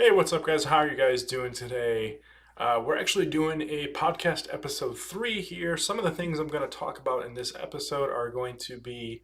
Hey, what's up, guys? How are you guys doing today? We're actually doing a podcast episode 3 here. Some of the things I'm going to talk about in this episode are going to be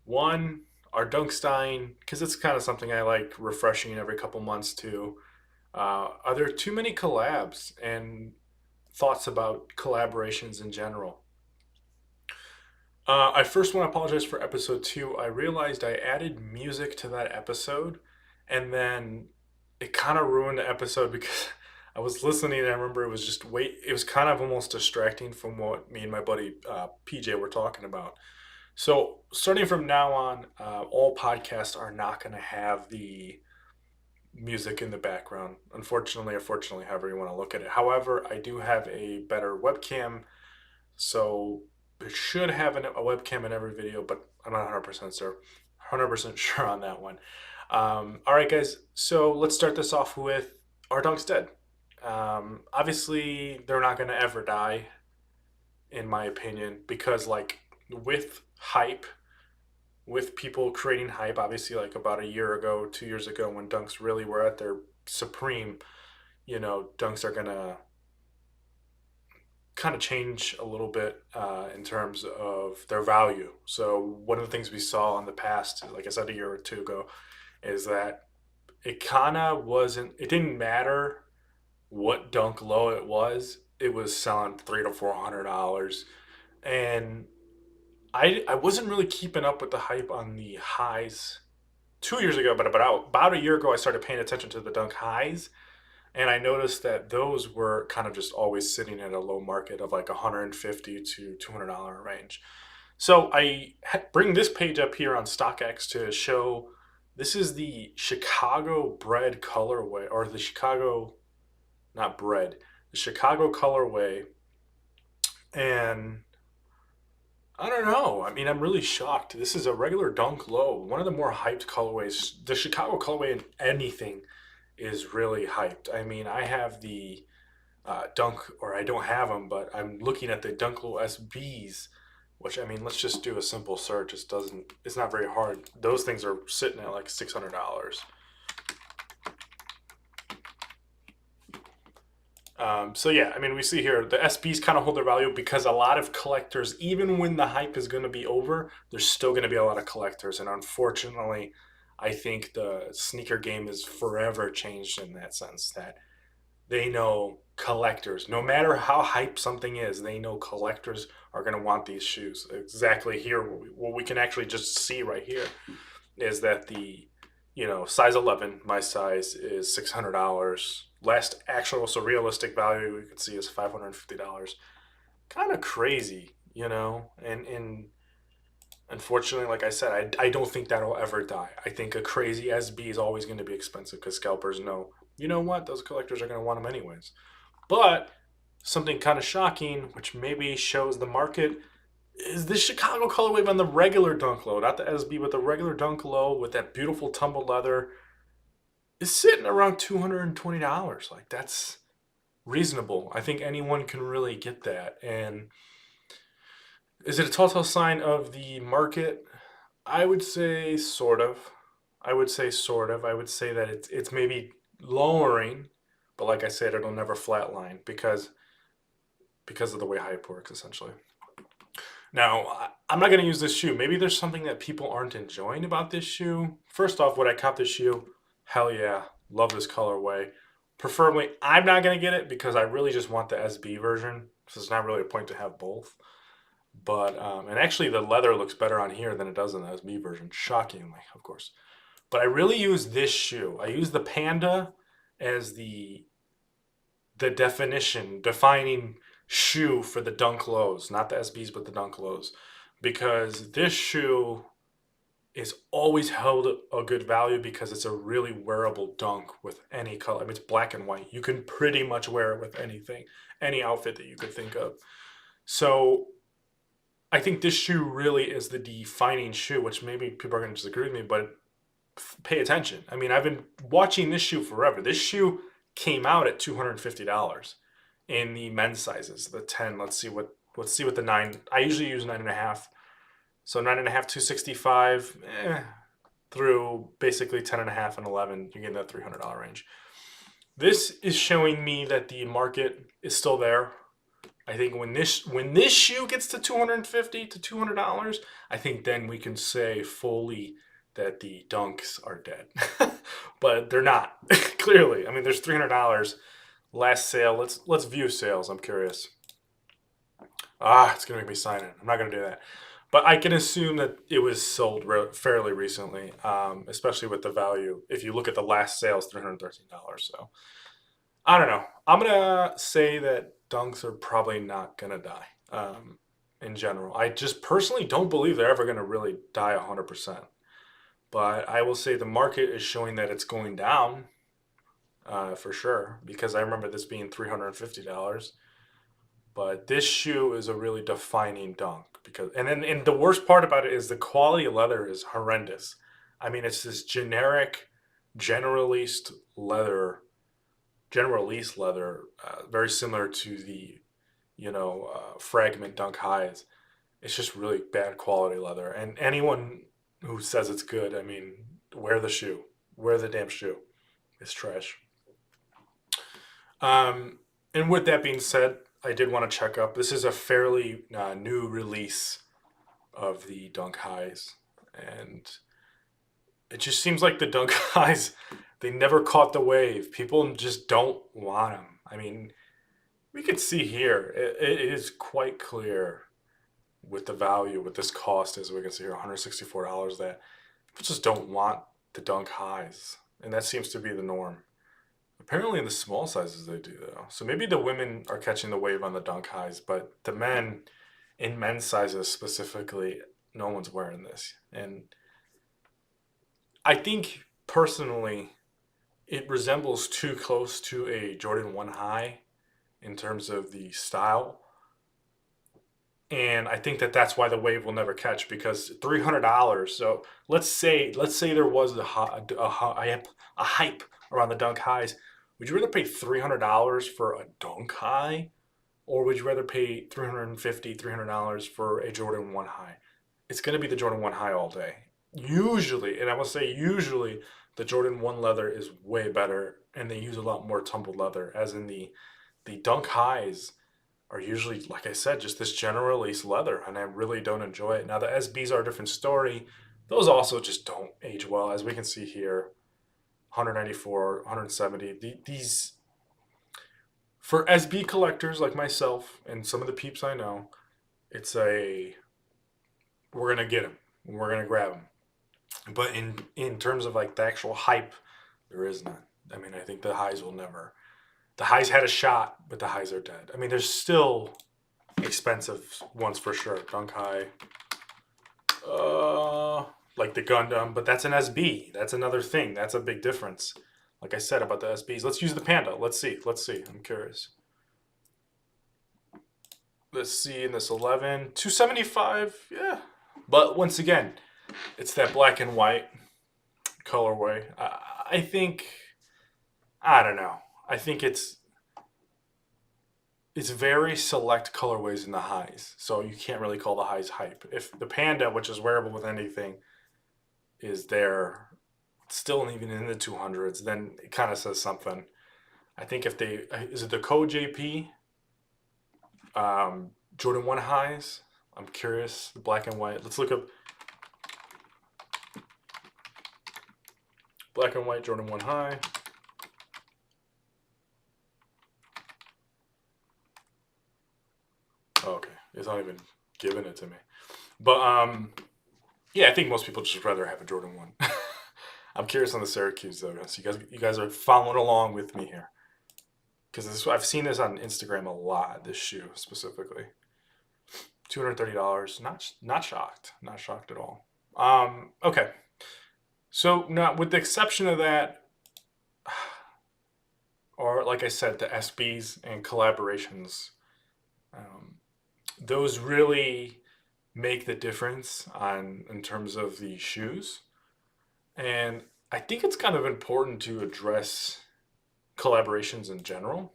one, our Dunkstein, because it's kind of something I like refreshing every couple months too. Are there too many collabs and thoughts about collaborations in general? I first want to apologize for episode 2. I realized I added music to that episode, and then it kind of ruined the episode because I was listening and I remember it was just wait. It was kind of almost distracting from what me and my buddy PJ were talking about. So starting from now on, all podcasts are not going to have the music in the background. Unfortunately, or fortunately, however you want to look at it. However, I do have a better webcam, so it should have a webcam in every video, but I'm not 100% sure. 100% sure on that one. All right, guys. So let's start this off with Our Dog's Dead. Obviously, they're not going to ever die, in my opinion, because like with hype, with people creating hype, obviously like about a year ago, 2 years ago, when dunks really were at their supreme, dunks are gonna kind of change a little bit in terms of their value. So one of the things we saw in the past, like I said a year or two ago, is that it kind of wasn't. It didn't matter what dunk low it was. It was selling $300 to $400, and I wasn't really keeping up with the hype on the highs 2 years ago, but about a year ago, I started paying attention to the dunk highs, and I noticed that those were kind of just always sitting at a low market of like 150 to $200 range. So I bring this page up here on StockX to show this is the Chicago bread colorway, or the Chicago, not bread, the Chicago colorway. And I don't know. I mean, I'm really shocked. This is a regular dunk low, one of the more hyped colorways. The Chicago colorway in anything is really hyped. I mean, I have the dunk, or I don't have them, but I'm looking at the dunk low SBs, which I mean, let's just do a simple search. It doesn't. It's not very hard. Those things are sitting at like $600. So yeah, I mean, we see here the SBs kind of hold their value because a lot of collectors, even when the hype is going to be over, there's still going to be a lot of collectors, and unfortunately, I think the sneaker game is forever changed in that sense that they know collectors, no matter how hype something is, they know collectors are going to want these shoes. Exactly here, what we can actually just see right here is that size 11, my size is $600. Last actual, so realistic value we can see is $550. Kind of crazy, and unfortunately, like I said, I don't think that'll ever die. I think a crazy SB is always going to be expensive because scalpers know, you know what, those collectors are going to want them anyways. But something kind of shocking, which maybe shows the market, is this Chicago colorway on the regular dunk low, not the SB, but the regular dunk low with that beautiful tumble leather is sitting around $220. Like that's reasonable. I think anyone can really get that. And is it a telltale sign of the market? I would say sort of. I would say sort of. I would say that it's maybe lowering, but like I said, it'll never flatline because of the way hype works essentially. Now, I'm not going to use this shoe. Maybe there's something that people aren't enjoying about this shoe. First off, would I cop this shoe? Hell yeah. Love this colorway. Preferably, I'm not going to get it because I really just want the SB version. So it's not really a point to have both. But, and actually the leather looks better on here than it does in the SB version. Shockingly, of course. But I really use this shoe. I use the Panda as defining shoe for the dunk lows, not the SBs, but the dunk lows, because this shoe is always held a good value because it's a really wearable dunk with any color. I mean, it's black and white. You can pretty much wear it with anything, any outfit that you could think of. So I think this shoe really is the defining shoe, which maybe people are going to disagree with me, but pay attention. I mean, I've been watching this shoe forever. This shoe came out at $250 in the men's sizes, the 10. Let's see what the 9. I usually use 9.5. So 9.5, 265, through basically 10.5 and 11, you get in that $300 range. This is showing me that the market is still there. I think when this shoe gets to $250 to $200, I think then we can say fully that the dunks are dead. But they're not. Clearly. I mean, there's $300 last sale. Let's view sales. I'm curious. It's gonna make me sign in. I'm not gonna do that. But I can assume that it was sold fairly recently, especially with the value. If you look at the last sales, $313. So I don't know. I'm gonna say that dunks are probably not gonna die. In general, I just personally don't believe they're ever gonna really die 100%. But I will say the market is showing that it's going down, for sure, because I remember this being $350. But this shoe is a really defining dunk because, and the worst part about it is the quality of leather is horrendous. I mean, it's this generic, general released leather, very similar to the, fragment dunk highs. It's just really bad quality leather. And anyone who says it's good, I mean, wear the shoe, wear the damn shoe. It's trash. And with that being said, I did want to check up. This is a fairly new release of the Dunk Highs, and it just seems like the Dunk Highs, they never caught the wave. People just don't want them. I mean, we can see here, it is quite clear with the value, with this cost, as we can see here, $164, that people just don't want the Dunk Highs, and that seems to be the norm. Apparently, in the small sizes they do though. So maybe the women are catching the wave on the dunk highs, but the men, in men's sizes specifically, no one's wearing this. And I think personally, it resembles too close to a Jordan 1 high in terms of the style. And I think that that's why the wave will never catch, because $300. So let's say there was a hype around the dunk highs. Would you rather pay $300 for a dunk high, or would you rather pay $350 for a Jordan 1 high? It's going to be the Jordan 1 high all day. Usually, and I will say usually, the Jordan 1 leather is way better, and they use a lot more tumbled leather, as in the dunk highs are usually, like I said, just this general release leather, and I really don't enjoy it. Now, the SBs are a different story. Those also just don't age well, as we can see here. 194, 170. These, for SB collectors like myself and some of the peeps I know, it's we're gonna get them, we're gonna grab them. But in terms of like the actual hype, there is none. I mean, I think the highs will never. The highs had a shot, but the highs are dead. I mean, there's still expensive ones for sure. Dunk high, like the Gundam, but that's an SB. That's another thing. That's a big difference. Like I said about the SBs. Let's use the Panda. Let's see. I'm curious. Let's see in this 11. 275, yeah. But once again, it's that black and white colorway. I think, I don't know. I think it's very select colorways in the highs. So you can't really call the highs hype. If the Panda, which is wearable with anything, is there still even in the 200s, then it kind of says something. I think if they, is it the Code JP, Jordan 1 highs? I'm curious, the black and white. Let's look up black and white Jordan 1 high. Oh, okay, it's not even giving it to me. But yeah, I think most people just rather have a Jordan 1. I'm curious on the Syracuse though. So you guys are following along with me here, because I've seen this on Instagram a lot. This shoe specifically, $230. Not shocked. Not shocked at all. Okay. So now, with the exception of that, or like I said, the SBs and collaborations, those really make the difference in terms of the shoes. And I think it's kind of important to address collaborations in general,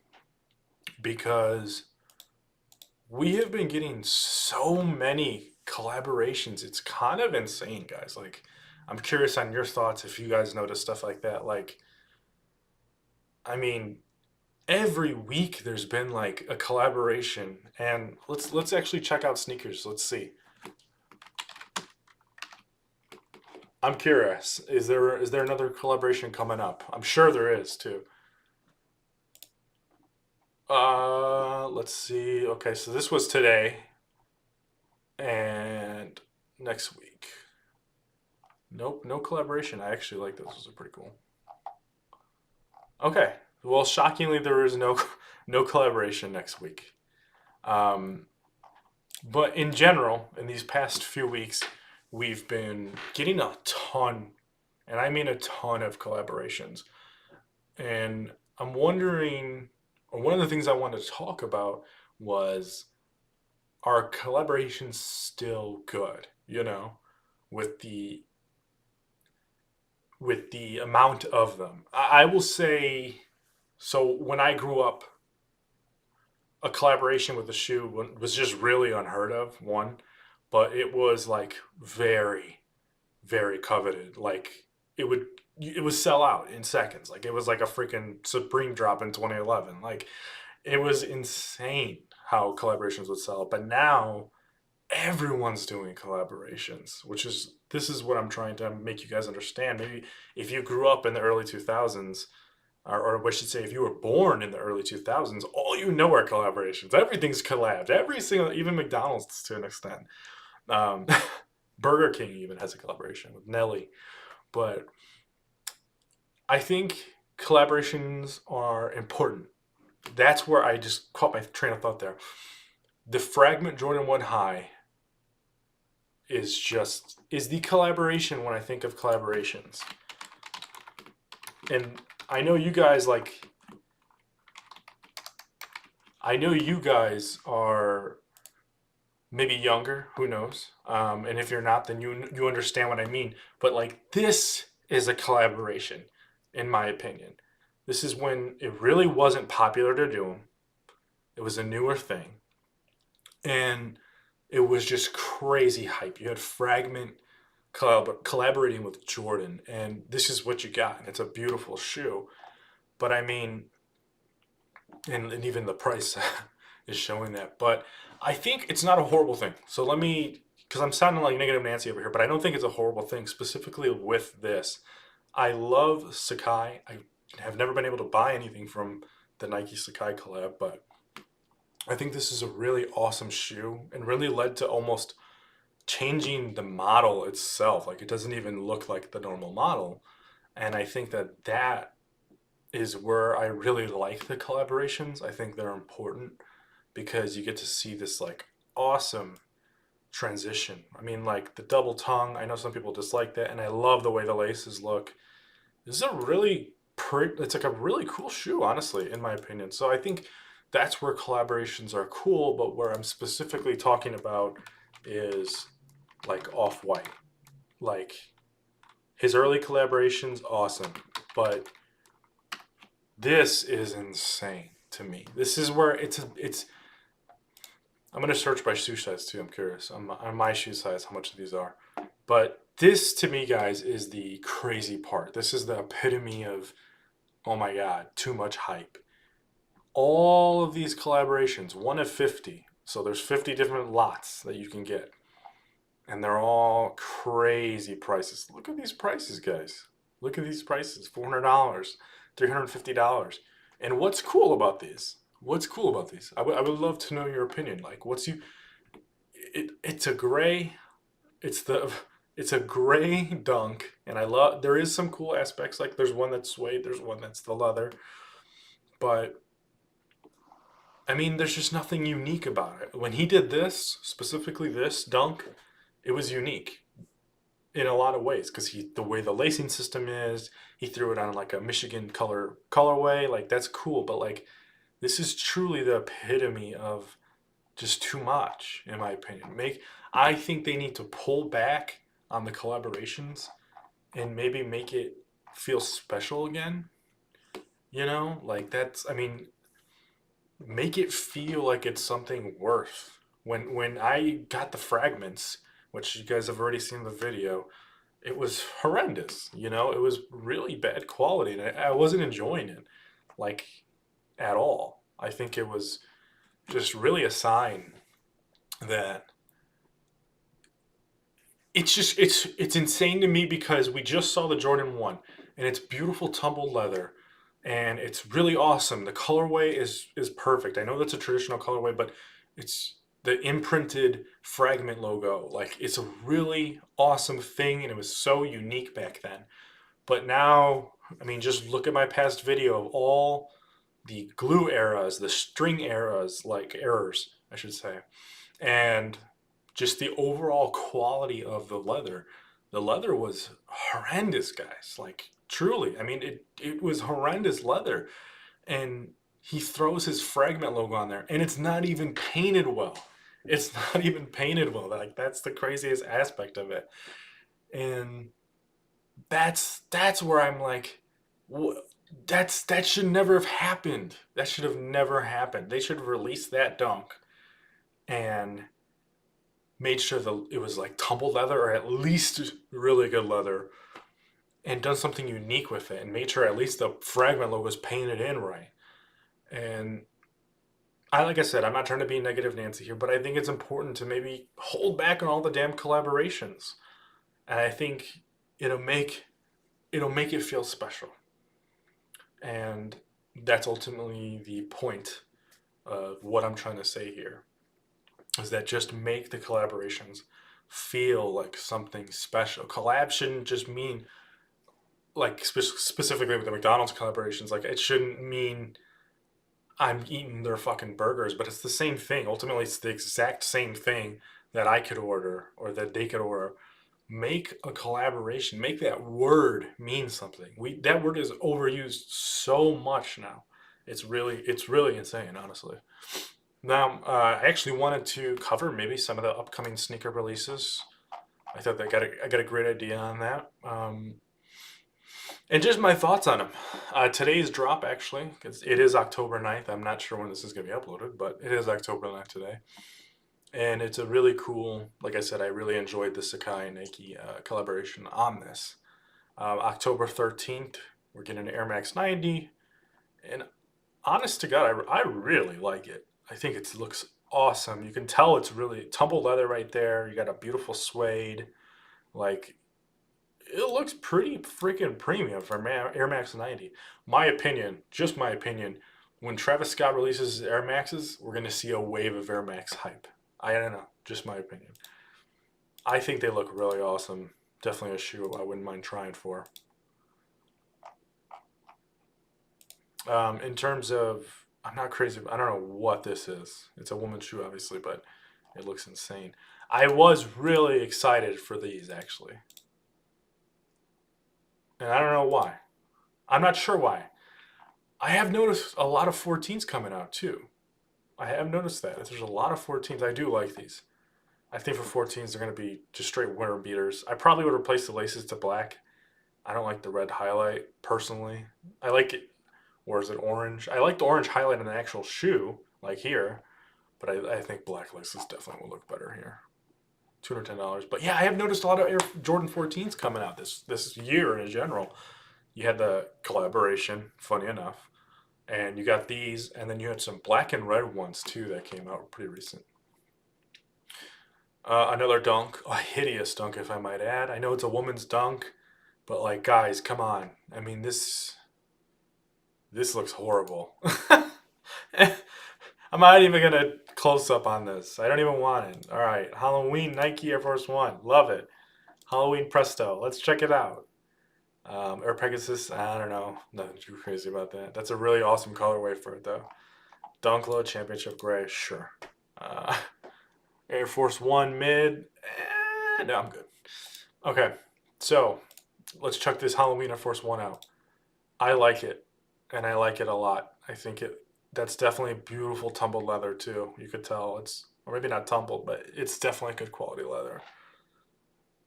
because we have been getting so many collaborations. It's kind of insane, guys. Like, I'm curious on your thoughts if you guys notice stuff like that. Like, I mean, every week there's been like a collaboration, and let's actually check out sneakers. Let's see. I'm curious. Is there another collaboration coming up? I'm sure there is too. Let's see. Okay, so this was today and next week. Nope, no collaboration. I actually like those. Those are pretty cool. Okay. Well, shockingly, there is no no collaboration next week. Um, but in general, in these past few weeks, we've been getting a ton, and I mean a ton of collaborations. And I'm wondering, or one of the things I wanted to talk about was, are collaborations still good? With the amount of them. I will say, so when I grew up, a collaboration with a shoe was just really unheard of, one, but it was like very, very coveted. Like it would sell out in seconds. Like it was like a freaking Supreme drop in 2011. Like it was insane how collaborations would sell. But now everyone's doing collaborations, which is this is what I'm trying to make you guys understand. Maybe if you grew up in the early 2000s, or I should say, if you were born in the early 2000s, all you know are collaborations. Everything's collabed. Every single, even McDonald's to an extent. Um, Burger King even has a collaboration with Nelly. But I think collaborations are important. That's where I just caught my train of thought there. The Fragment Jordan 1 High is the collaboration when I think of collaborations. And I know you guys like I know you guys are maybe younger, who knows? And if you're not, then you understand what I mean. But like this is a collaboration, in my opinion. This is when it really wasn't popular to do 'em. It was a newer thing, and it was just crazy hype. You had Fragment collaborating with Jordan, and this is what you got. And it's a beautiful shoe. But I mean, and even the price is showing that. But I think it's not a horrible thing. So let me, because I'm sounding like negative Nancy over here, but I don't think it's a horrible thing, specifically with this. I love Sakai. I have never been able to buy anything from the Nike Sakai collab, but I think this is a really awesome shoe and really led to almost changing the model itself. Like it doesn't even look like the normal model. And I think that is where I really like the collaborations. I think they're important because you get to see this like awesome transition. I mean, like the double tongue, I know some people dislike that, and I love the way the laces look. This is a really pretty, it's like a really cool shoe, honestly, in my opinion. So I think that's where collaborations are cool, but where I'm specifically talking about is like Off White. Like his early collaborations, awesome, but this is insane to me. This is where it's. I'm gonna search by shoe size too. I'm curious on my shoe size how much of these are, but this to me, guys, is the crazy part. This is the epitome of oh my god, too much hype. All of these collaborations, one of 50. So there's 50 different lots that you can get, and they're all crazy prices. Look at these prices, guys. Look at these prices: $400, $350. And what's cool about these? What's cool about these? I would love to know your opinion. Like, it's a gray. It's the it's a gray dunk, and I love. There is some cool aspects. Like, there's one that's suede. There's one that's the leather. But I mean, there's just nothing unique about it. When he did this, specifically this dunk, it was unique in a lot of ways because the way the lacing system is, he threw it on like a Michigan colorway. Like that's cool, but like this is truly the epitome of just too much, in my opinion. I think they need to pull back on the collaborations and maybe make it feel special again. Like that's. I mean, make it feel like it's something worth. When I got the fragments, which you guys have already seen the video, it was horrendous. It was really bad quality, and I wasn't enjoying it. like at all. I think it was just really a sign that it's insane to me because we just saw the Jordan 1 and it's beautiful tumbled leather and it's really awesome. The colorway is perfect. I know that's a traditional colorway, but it's the imprinted fragment logo. Like it's a really awesome thing and it was so unique back then. But now, I mean, just look at my past video of all the glue eras, the string eras, like errors, I should say, and just the overall quality of the leather. The leather was horrendous, guys. Like truly, I mean, it was horrendous leather, and he throws his fragment logo on there, and it's not even painted well. It's not even painted well. Like that's the craziest aspect of it, and that's where I'm like, that should never have happened. That should have never happened. They should have released that dunk and made sure that it was like tumbled leather or at least really good leather and done something unique with it and made sure at least the fragment logo was painted in right. And like I said, I'm not trying to be negative Nancy here, but I think it's important to maybe hold back on all the damn collaborations. And I think it'll make it'll make it feel special. And that's ultimately the point of what I'm trying to say here is that just make the collaborations feel like something special. Collab shouldn't just mean like specifically with the McDonald's collaborations. Like it shouldn't mean I'm eating their fucking burgers, but it's the same thing. Ultimately, it's the exact same thing that I could order or that they could order. Make a collaboration. Make that word mean something. That word is overused so much now. It's really insane, honestly. Now, I actually wanted to cover maybe some of the upcoming sneaker releases. I thought I got a great idea on that. And just my thoughts on them. Today's drop, actually, because it is October 9th. I'm not sure when this is going to be uploaded, but it is October 9th today. And it's a really cool, like I said, I really enjoyed the Sakai and Nike collaboration on this. October 13th, we're getting an Air Max 90. And honest to God, I really like it. I think it looks awesome. You can tell it's really tumble leather right there. You got a beautiful suede. Like, it looks pretty freaking premium for Air Max 90. My opinion, just my opinion, when Travis Scott releases his Air Maxes, we're going to see a wave of Air Max hype. I don't know, just my opinion. I think they look really awesome. Definitely a shoe I wouldn't mind trying for. In terms of, I'm not crazy. I don't know what this is. It's a woman's shoe, obviously, but it looks insane. I was really excited for these, actually. And I don't know why. I'm not sure why. I have noticed a lot of 14s coming out, too. I have noticed that. There's a lot of 14s. I do like these. I think for 14s, they're going to be just straight winter beaters. I probably would replace the laces to black. I don't like the red highlight, personally. I like it, or is it orange? I like the orange highlight in the actual shoe, like here. But I think black laces definitely will look better here. $210. But yeah, I have noticed a lot of Air Jordan 14s coming out this year in general. You had the collaboration, funny enough, and you got these, and then you had some black and red ones too that came out pretty recent. Another dunk, a hideous dunk, if I might add. I know it's a woman's dunk, but like, guys, come on. I mean, this looks horrible. I'm not even gonna close up on this. I don't even want it. All right, Halloween Nike Air Force One, love it. Halloween Presto, let's check it out. Air Pegasus, I don't know, nothing too crazy about that. That's a really awesome colorway for it though. Dunk Low Championship Gray, sure. Uh, Air Force One mid, no, I'm good. Okay, so let's check this Halloween Air Force One out. I like it, and I like it a lot. I think that's definitely beautiful tumbled leather too. You could tell it's, or maybe not tumbled, but it's definitely good quality leather.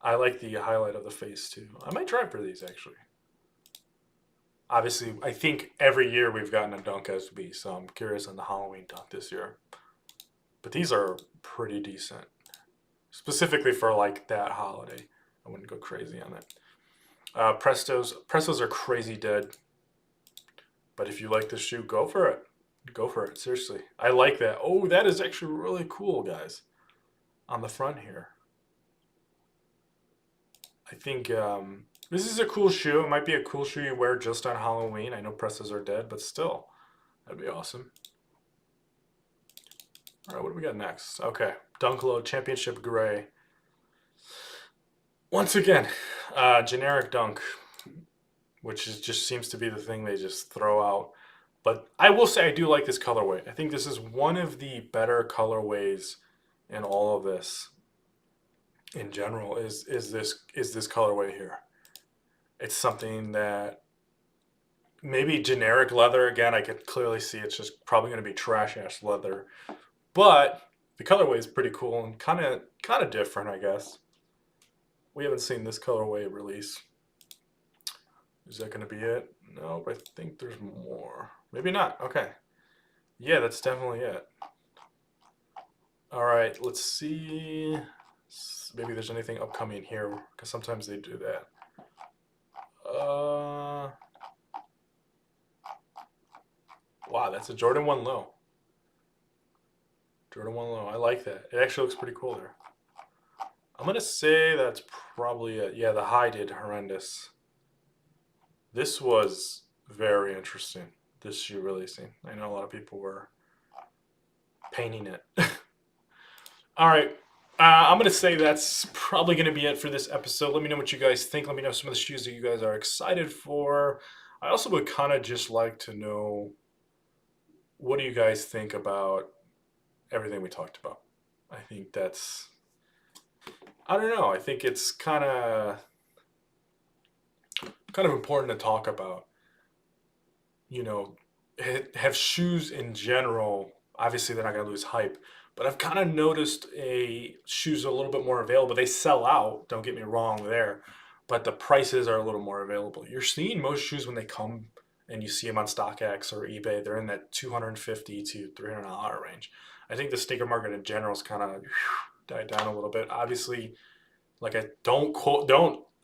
I like the highlight of the face too. I might try for these actually. Obviously, I think every year we've gotten a dunk SB, so I'm curious on the Halloween dunk this year. But these are pretty decent, specifically for like that holiday. I wouldn't go crazy on it. Prestos are crazy dead. But if you like this shoe, go for it. Go for it. Seriously. I like that. Oh, that is actually really cool, guys. On the front here. I think this is a cool shoe. It might be a cool shoe you wear just on Halloween. I know presses are dead, but still, that'd be awesome. All right, what do we got next? Okay, Dunk Low Championship Gray. Once again, generic Dunk, which is just seems to be the thing they just throw out. But I will say I do like this colorway. I think this is one of the better colorways in all of this. In general, is this colorway here? It's something that maybe generic leather. Again, I could clearly see it's just probably going to be trash ass leather, but the colorway is pretty cool and kind of different, I guess. We haven't seen this colorway release. Is that going to be it? No, I think there's more. Maybe not. Okay. Yeah, that's definitely it. All right, let's see. Maybe there's anything upcoming here, because sometimes they do that. Wow, that's a Jordan 1 low. Jordan 1 low. I like that. It actually looks pretty cool there. I'm going to say that's probably it. Yeah, the high did horrendous. This was very interesting, this shoe releasing. I know a lot of people were painting it. All right. I'm going to say that's probably going to be it for this episode. Let me know what you guys think. Let me know some of the shoes that you guys are excited for. I also would kind of just like to know, what do you guys think about everything we talked about? I think that's, I don't know. I think it's kind of important to talk about. You know, have shoes in general. Obviously, they're not going to lose hype, but I've kind of noticed shoes are a little bit more available. They sell out. Don't get me wrong there, but the prices are a little more available. You're seeing most shoes when they come and you see them on StockX or eBay, they're in that $250 to $300 range. I think the sneaker market in general has kind of died down a little bit. Obviously, like, I don't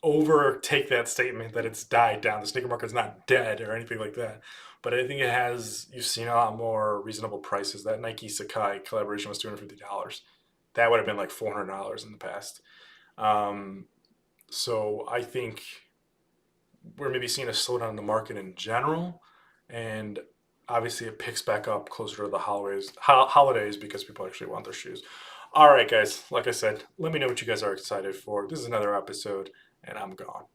overtake that statement that it's died down. The sneaker market's not dead or anything like that. But I think you've seen a lot more reasonable prices. That Nike Sakai collaboration was $250. That would have been like $400 in the past. So I think we're maybe seeing a slowdown in the market in general. And obviously it picks back up closer to the holidays because people actually want their shoes. All right, guys. Like I said, let me know what you guys are excited for. This is another episode, and I'm gone.